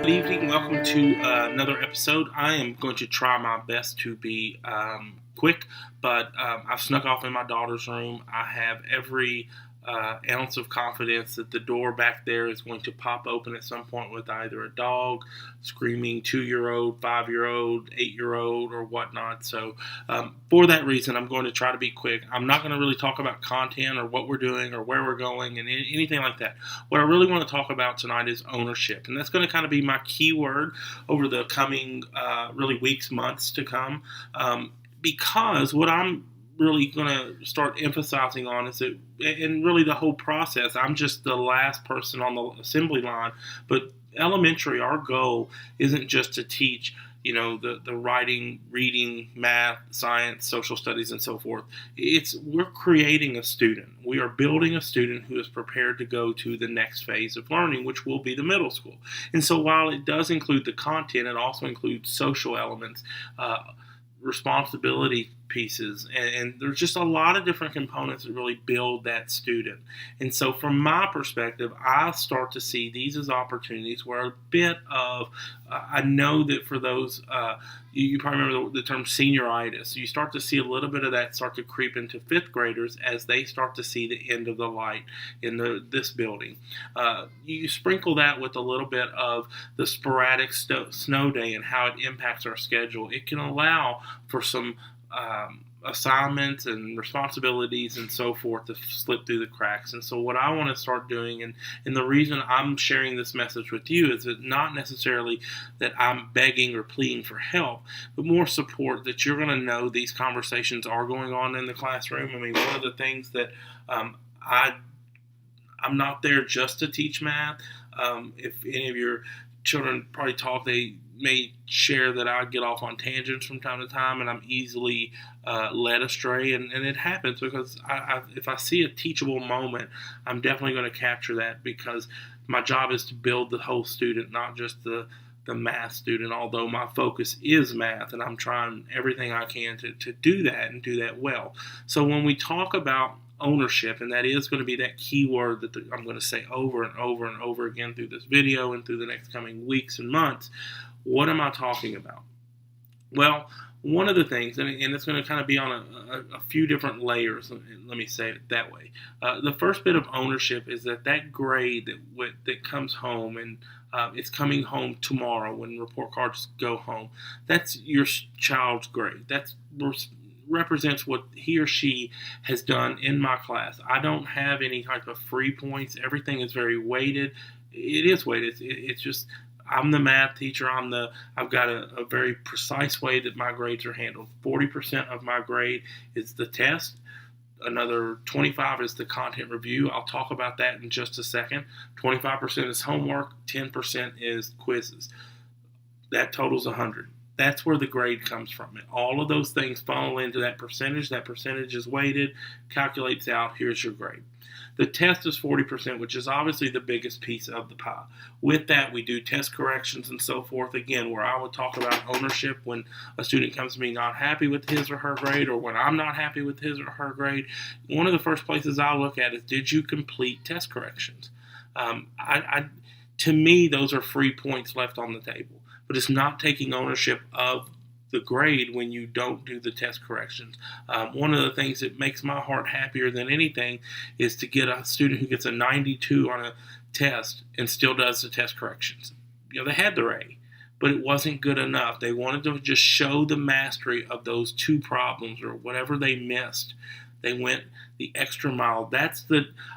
Good evening. Welcome to another episode. I am going to try my best to be quick, but I've snuck off in my daughter's room. I have every ounce of confidence that the door back there is going to pop open at some point with either a dog, screaming 2-year-old, 5-year-old, 8-year-old, or whatnot. So, for that reason, I'm going to try to be quick. I'm not going to really talk about content or what we're doing or where we're going and anything like that. What I really want to talk about tonight is ownership, and that's going to kind of be my key word over the coming really weeks, months to come. Because what I'm really going to start emphasizing on is that, and really the whole process, I'm just the last person on the assembly line, but elementary, our goal isn't just to teach, the writing, reading, math, science, social studies, and so forth. We're creating a student. We are building a student who is prepared to go to the next phase of learning, which will be the middle school. And so while it does include the content, it also includes social elements, responsibility pieces, and there's just a lot of different components that really build that student. And so from my perspective, I start to see these as opportunities where a bit of I know that for those you probably remember the term senioritis. You start to see a little bit of that start to creep into fifth graders as they start to see the end of the light in this building. You sprinkle that with a little bit of the sporadic snow day and how it impacts our schedule. It can allow for some assignments and responsibilities and so forth to slip through the cracks. And so what I want to start doing, and the reason I'm sharing this message with you, is that not necessarily that I'm begging or pleading for help, but more support, that you're going to know these conversations are going on in the classroom. I mean, one of the things that I'm not there just to teach math. If any of your children probably talk, they may share that I get off on tangents from time to time, and I'm easily led astray, and it happens because if I see a teachable moment, I'm definitely going to capture that, because my job is to build the whole student, not just the math student, although my focus is math, and I'm trying everything I can to do that and do that well. So when we talk about ownership, and that is going to be that key word that I'm going to say over and over and over again through this video and through the next coming weeks and months, what am I talking about? Well, one of the things, and it's going to kind of be on a few different layers, let me say it that way. The first bit of ownership is that grade that comes home, and it's coming home tomorrow when report cards go home. That's your child's grade. That's represents what he or she has done in my class. I don't have any type of free points. Everything is very weighted. It is weighted. It's just I'm the math teacher. I've got a very precise way that my grades are handled. 40% of my grade is the test. Another 25 is the content review. I'll talk about that in just a second. 25% is homework. 10% is quizzes. That totals 100. That's where the grade comes from. And all of those things funnel into that percentage. That percentage is weighted, calculates out, here's your grade. The test is 40%, which is obviously the biggest piece of the pie. With that, we do test corrections and so forth, again, where I would talk about ownership when a student comes to me not happy with his or her grade, or when I'm not happy with his or her grade. One of the first places I look at is, did you complete test corrections? To me, those are free points left on the table. But it's not taking ownership of the grade when you don't do the test corrections. One of the things that makes my heart happier than anything is to get a student who gets a 92 on a test and still does the test corrections. They had their A, but it wasn't good enough. They wanted to just show the mastery of those two problems or whatever they missed. They went the extra mile.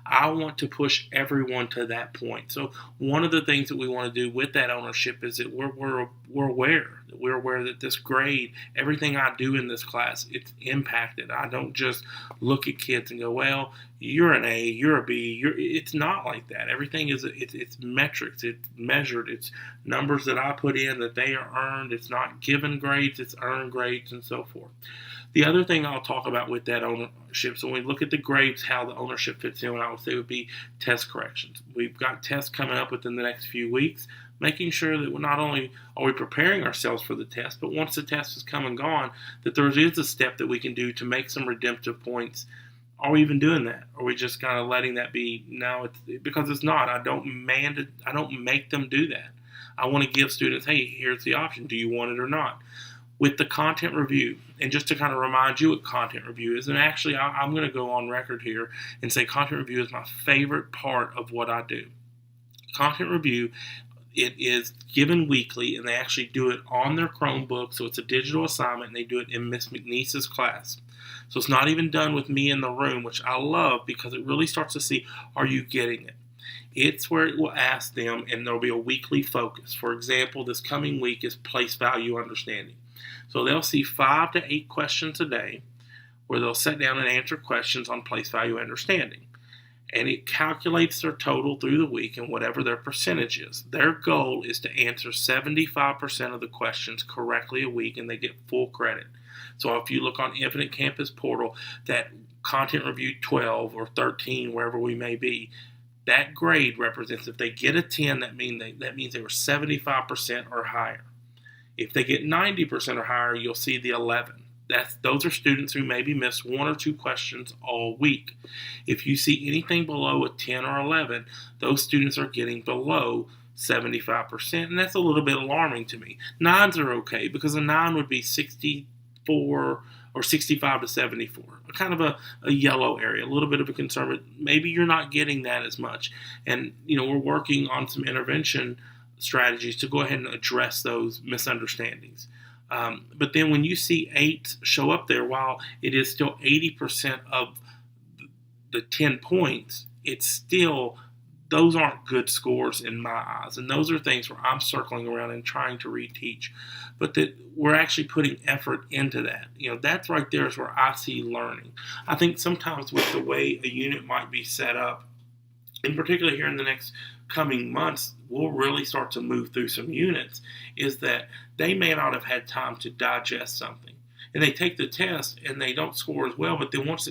I want to push everyone to that point. So one of the things that we want to do with that ownership is that we're aware that this grade, everything I do in this class, it's impacted. I don't just look at kids and go, well, you're an A, you're a B. It's not like that. Everything it's metrics, it's measured, it's numbers that I put in that they are earned. It's not given grades, it's earned grades, and so forth. The other thing I'll talk about with that ownership, so when we look at the grades, how the ownership fits in, what I would say would be test corrections. We've got tests coming up within the next few weeks, making sure that not only are we preparing ourselves for the test, but once the test is come and gone, that there is a step that we can do to make some redemptive points. Are we even doing that? Are we just kind of letting that be? No, because it's not. I don't make them do that. I want to give students, hey, here's the option. Do you want it or not? With the content review, and just to kind of remind you what content review is, and actually I'm going to go on record here and say content review is my favorite part of what I do. Content review, it is given weekly, and they actually do it on their Chromebook, so it's a digital assignment, and they do it in Miss McNeese's class. So it's not even done with me in the room, which I love because it really starts to see, are you getting it? It's where it will ask them, and there'll be a weekly focus. For example, this coming week is place value understanding. So they'll see 5 to 8 questions a day where they'll sit down and answer questions on place value understanding. And it calculates their total through the week and whatever their percentage is. Their goal is to answer 75% of the questions correctly a week, and they get full credit. So if you look on Infinite Campus Portal, that content review 12 or 13, wherever we may be, that grade represents, if they get a 10, that means they were 75% or higher. If they get 90% or higher, you'll see the 11. Those are students who maybe missed 1 or 2 questions all week. If you see anything below a 10 or 11, those students are getting below 75%, and that's a little bit alarming to me. 9s are okay, because a 9 would be 64 or 65 to 74, kind of a yellow area, a little bit of a concern, but maybe you're not getting that as much. And, we're working on some intervention strategies to go ahead and address those misunderstandings. But then when you see 8s show up there, while it is still 80% of the 10 points, it's still, those aren't good scores in my eyes. And those are things where I'm circling around and trying to reteach. But that we're actually putting effort into that. That's right there is where I see learning. I think sometimes with the way a unit might be set up, in particular here in the next coming months, we'll really start to move through some units, is that they may not have had time to digest something. And they take the test and they don't score as well, but then once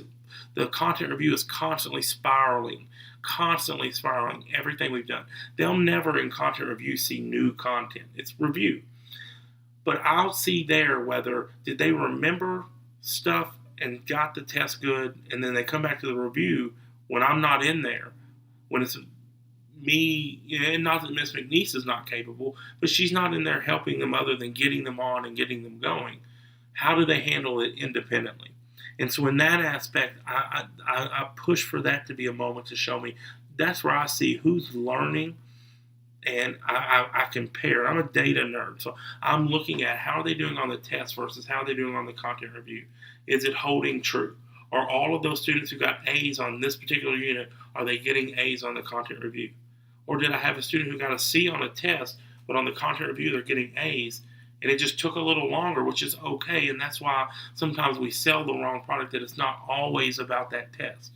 the content review is constantly spiraling everything we've done. They'll never in content review see new content. It's review. But I'll see there whether did they remember stuff and got the test good, and then they come back to the review when I'm not in there, when it's me, and not that Miss McNeese is not capable, but she's not in there helping them other than getting them on and getting them going. How do they handle it independently? And so in that aspect, I push for that to be a moment to show me that's where I see who's learning, and I compare. I'm a data nerd, so I'm looking at how are they doing on the test versus how are they doing on the content review. Is it holding true? Are all of those students who got A's on this particular unit, are they getting A's on the content review? Or did I have a student who got a C on a test, but on the content review they're getting A's, and it just took a little longer, which is okay, and that's why sometimes we sell the wrong product, that it's not always about that test.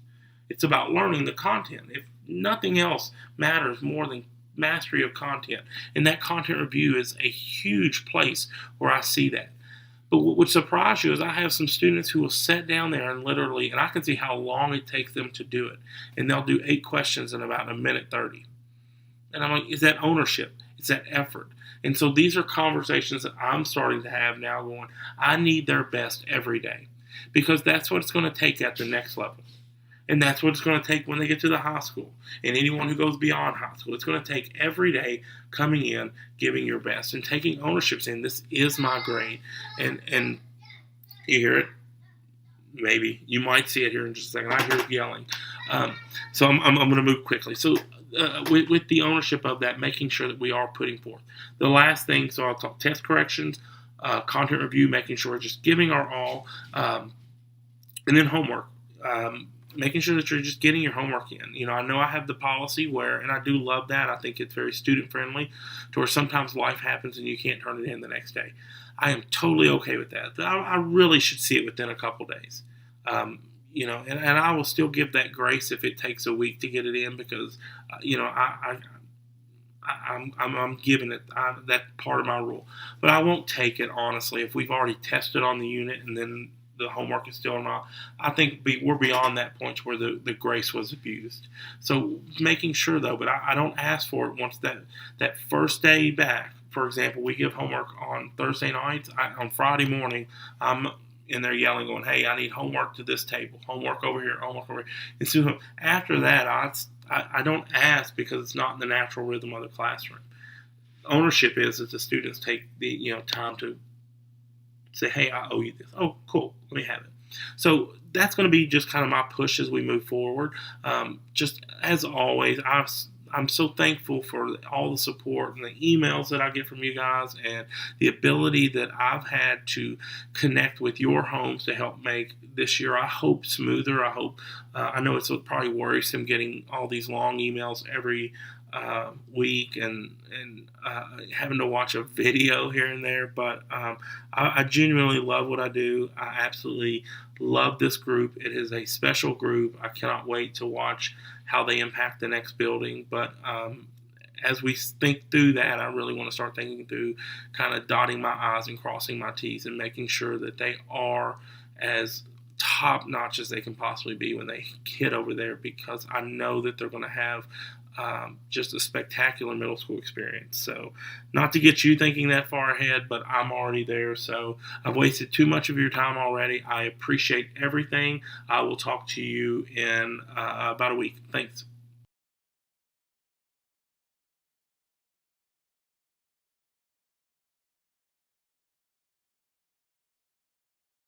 It's about learning the content. If nothing else matters more than mastery of content, and that content review is a huge place where I see that. But what would surprise you is I have some students who will sit down there and literally, and I can see how long it takes them to do it, and they'll do 8 questions in about 1:30. And I'm like, is that ownership? Is that effort? And so these are conversations that I'm starting to have now going, I need their best every day, because that's what it's going to take at the next level. And that's what it's going to take when they get to the high school, and anyone who goes beyond high school. It's going to take every day coming in, giving your best, and taking ownership, saying, this is my grade. And you hear it. Maybe. You might see it here in just a second. I hear it yelling. So I'm going to move quickly. So with the ownership of that, making sure that we are putting forth. The last thing, so I'll talk test corrections, content review, making sure we're just giving our all, and then homework. Making sure that you're just getting your homework in. I know I have the policy where, and I do love that, I think it's very student friendly, to where sometimes life happens and you can't turn it in the next day. I am totally okay with that. I really should see it within a couple days. And I will still give that grace if it takes a week to get it in, because, I'm giving it, that part of my rule. But I won't take it, honestly, if we've already tested on the unit and then the homework is still not. I think we're beyond that point where the grace was abused. So making sure, though, but I don't ask for it once that first day back. For example, we give homework on Thursday nights. On Friday morning, I'm in there yelling, going, hey, I need homework to this table, homework over here, homework over here. And so after that, I don't ask, because it's not in the natural rhythm of the classroom. ownership is that the students take the time to say, hey, I owe you this. Oh, cool, let me have it. So that's going to be just kind of my push as we move forward. Just as always, I'm so thankful for all the support and the emails that I get from you guys, and the ability that I've had to connect with your homes to help make this year, I hope, smoother. I hope, I know it's probably worrisome getting all these long emails every week and having to watch a video here and there, but I genuinely love what I do. I absolutely love this group. It is a special group. I cannot wait to watch how they impact the next building. But as we think through that, I really want to start thinking through kind of dotting my I's and crossing my T's and making sure that they are as top notch as they can possibly be when they get over there, because I know that they're going to have just a spectacular middle school experience. So not to get you thinking that far ahead, but I'm already there. So I've wasted too much of your time already. I appreciate everything. I will talk to you in about a week. Thanks.